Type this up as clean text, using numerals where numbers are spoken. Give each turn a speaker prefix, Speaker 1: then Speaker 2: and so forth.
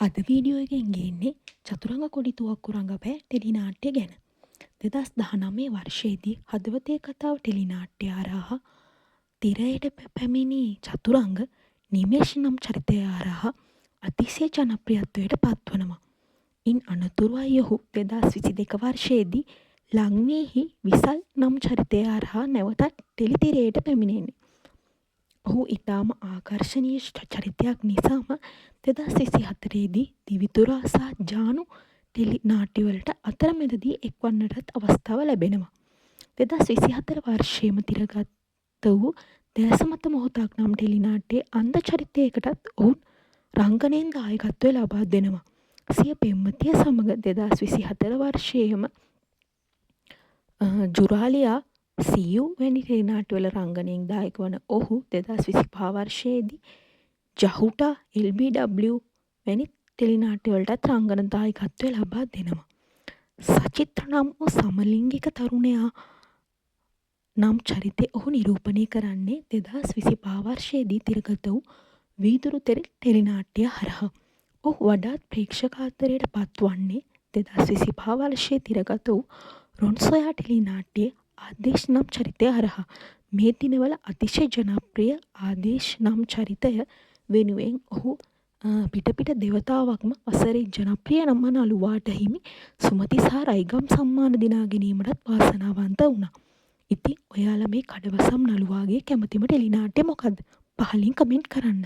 Speaker 1: අද වීඩියෝ එකෙන් ගේන්නේ චතුරංග කොඩි තුවක්කු රඟපෑ ටෙලිනාට්‍ය ගැන. 2019 වර්ෂයේදී හදවතේ කතාව ටෙලිනාට්‍ය හරහා තිරයට පැමිණි චතුරංග නිමේෂ් නම් චරිතය හරහා අතිශය ජනප්‍රියත්වයට පත්වනවා. ඉන් අනතුරුවයි ඔහු 2022 වර්ෂයේදී ලංවීහි විසල් නම් චරිතය හරහා නැවතත් ටෙලිතිරයට පැමිණෙන්නේ. ඔහු ඉතාම ආකර්ශනීය චරිතයක් නිසාම 2024දී දිවිතුරා සහ ජානු ටෙලි නාට්‍යවලට අතරමැදදී එක්වන්නටත් අවස්ථාව ලැබෙනවා. 2024 වර්ෂයේම තිරගත වූ දැසමත මොහොතක් නම් ටෙලි නාට්‍යයේ අන්ධ චරිතයකටත් ඔවුන් රංගනයෙන් දායකත්වය ලබා දෙනවා. සිය පෙම්වතිය සමග 2024 වර්ෂයේම ජුරාලියා සියු වැනි ටෙලි නාට්‍යවල රංගනයෙන් දායක වන ඔහු 2025 වර්ෂයේදී ජහුටා LBW වැනි ටෙලි නාට්‍යවලටත් රංගන දායකත්වය ලබා දෙනවා. සචිත්‍ර නම් වූ සමලිංගික තරුණයා නම් චරිතය ඔහු නිරූපණය කරන්නේ 2025 වර්ෂයේදී තිරගත වූ වීදුරු ටෙලි නාට්‍ය හරහා. ඔහු වඩාත් ප්‍රේක්ෂකාතරයට පත්වන්නේ 2025 වර්ෂයේ තිරගත වූ රොන් සොයා ටෙලි නාට්‍යයේ ආදේශ් නම් චරිතය හරහා. මේ දිනවල අතිශය ජනප්‍රිය ආදේශ් නම් චරිතය වෙනුවෙන් ඔහු පිට දෙවතාවක්ම වසරේ ජනප්‍රිය නම නළුවාට හිමි සුමති සහ රයිගම් සම්මාන දිනා ගැනීමටත් වාසනාවන්ත වුණා. ඉතින් ඔයාලා මේ කඩවසම් නළුවාගේ කැමතිම ටෙලි නාට්‍ය මොකද්ද? පහලින් කමෙන්ට් කරන්න.